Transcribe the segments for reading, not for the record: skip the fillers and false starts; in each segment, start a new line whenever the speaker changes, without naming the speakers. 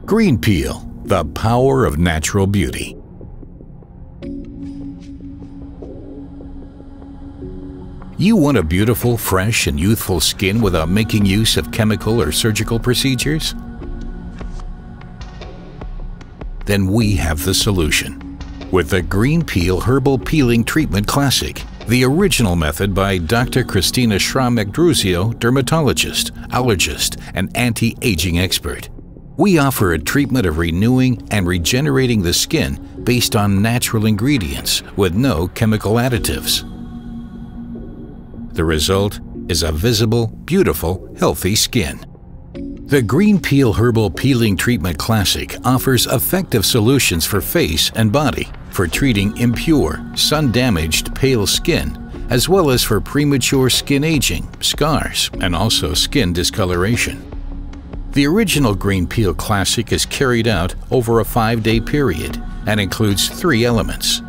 Green peel, the power of natural beauty. You want a beautiful, fresh, and youthful skin without making use of chemical or surgical procedures? Then we have the solution. With the Green Peel Herbal Peeling Treatment Classic, the original method by Dr. Christina Schramm-Magdruzio, dermatologist, allergist, and anti-aging expert. We offer a treatment of renewing and regenerating the skin based on natural ingredients with no chemical additives. The result is a visible, beautiful, healthy skin. The Green Peel Herbal Peeling Treatment Classic offers effective solutions for face and body for treating impure, sun-damaged, pale skin, as well as for premature skin aging, scars, and also skin discoloration. The original Green Peel Classic is carried out over a 5-day period and includes 3 elements: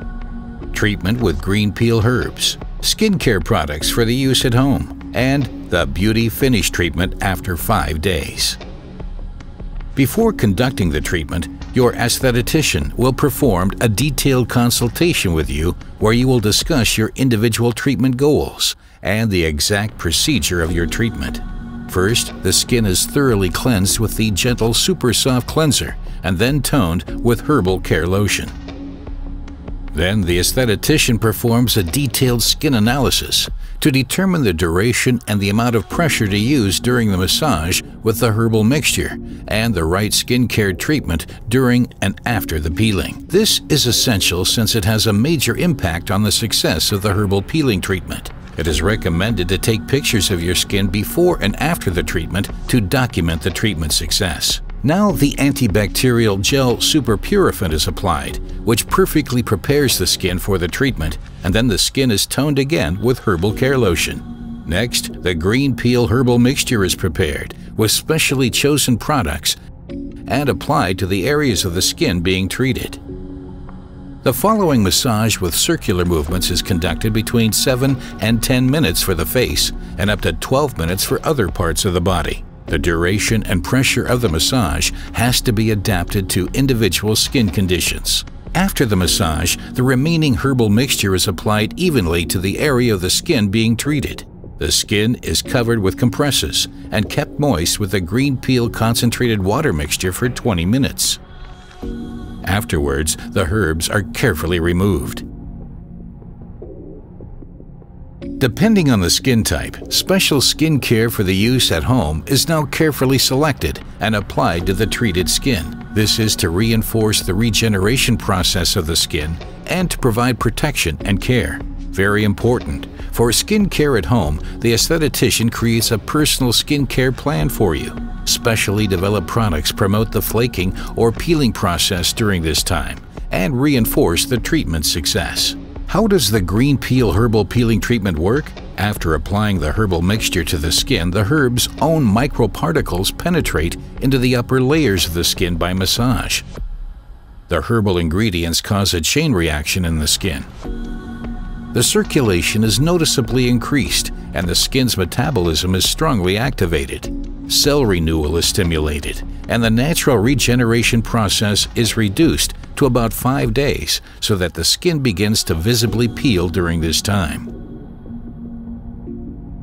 treatment with green peel herbs, skincare products for the use at home, and the Beauty Finish treatment after 5 days. Before conducting the treatment, your aesthetician will perform a detailed consultation with you where you will discuss your individual treatment goals and the exact procedure of your treatment. First, the skin is thoroughly cleansed with the gentle Super Soft Cleanser and then toned with Herbal Care Lotion. Then the aesthetician performs a detailed skin analysis to determine the duration and the amount of pressure to use during the massage with the herbal mixture and the right skincare treatment during and after the peeling. This is essential since it has a major impact on the success of the herbal peeling treatment. It is recommended to take pictures of your skin before and after the treatment to document the treatment success. Now the antibacterial gel Super Purifant is applied, which perfectly prepares the skin for the treatment, and then the skin is toned again with Herbal Care Lotion. Next, the Green Peel Herbal Mixture is prepared with specially chosen products and applied to the areas of the skin being treated. The following massage with circular movements is conducted between 7 and 10 minutes for the face and up to 12 minutes for other parts of the body. The duration and pressure of the massage has to be adapted to individual skin conditions. After the massage, the remaining herbal mixture is applied evenly to the area of the skin being treated. The skin is covered with compresses and kept moist with the Green Peel concentrated water mixture for 20 minutes. Afterwards, the herbs are carefully removed. Depending on the skin type, special skin care for the use at home is now carefully selected and applied to the treated skin. This is to reinforce the regeneration process of the skin and to provide protection and care. Very important. For skin care at home, the aesthetician creates a personal skin care plan for you. Specially developed products promote the flaking or peeling process during this time and reinforce the treatment's success. How does the Green Peel Herbal Peeling Treatment work? After applying the herbal mixture to the skin, the herb's own microparticles penetrate into the upper layers of the skin by massage. The herbal ingredients cause a chain reaction in the skin. The circulation is noticeably increased and the skin's metabolism is strongly activated. Cell renewal is stimulated and the natural regeneration process is reduced to about 5 days so that the skin begins to visibly peel during this time.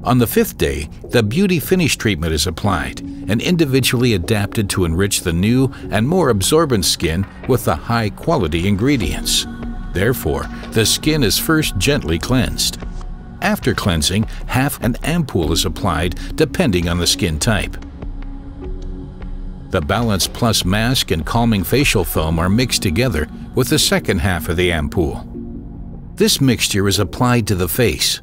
On the 5th day, the Beauty Finish treatment is applied and individually adapted to enrich the new and more absorbent skin with the high-quality ingredients. Therefore, the skin is first gently cleansed. After cleansing, half an ampoule is applied depending on the skin type. The Balance Plus mask and calming facial foam are mixed together with the second half of the ampoule. This mixture is applied to the face.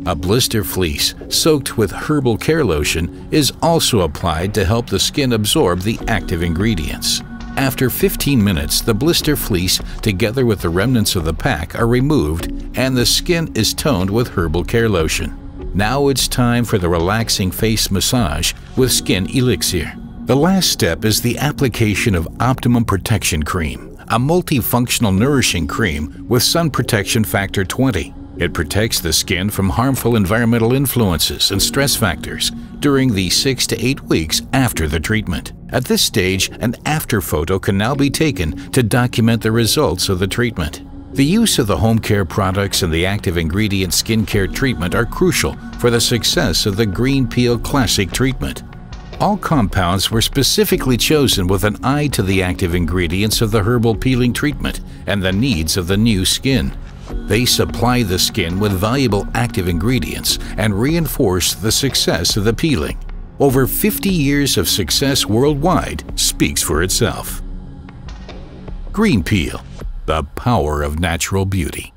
A blister fleece soaked with Herbal Care Lotion is also applied to help the skin absorb the active ingredients. After 15 minutes, the blister fleece together with the remnants of the pack are removed and the skin is toned with Herbal Care Lotion. Now it's time for the relaxing face massage with Skin Elixir. The last step is the application of Optimum Protection Cream, a multifunctional nourishing cream with sun protection factor 20. It protects the skin from harmful environmental influences and stress factors during the 6 to 8 weeks after the treatment. At this stage, an after photo can now be taken to document the results of the treatment. The use of the home care products and the active ingredient skincare treatment are crucial for the success of the Green Peel Classic treatment. All compounds were specifically chosen with an eye to the active ingredients of the herbal peeling treatment and the needs of the new skin. They supply the skin with valuable active ingredients and reinforce the success of the peeling. Over 50 years of success worldwide speaks for itself. Green Peel, the power of natural beauty.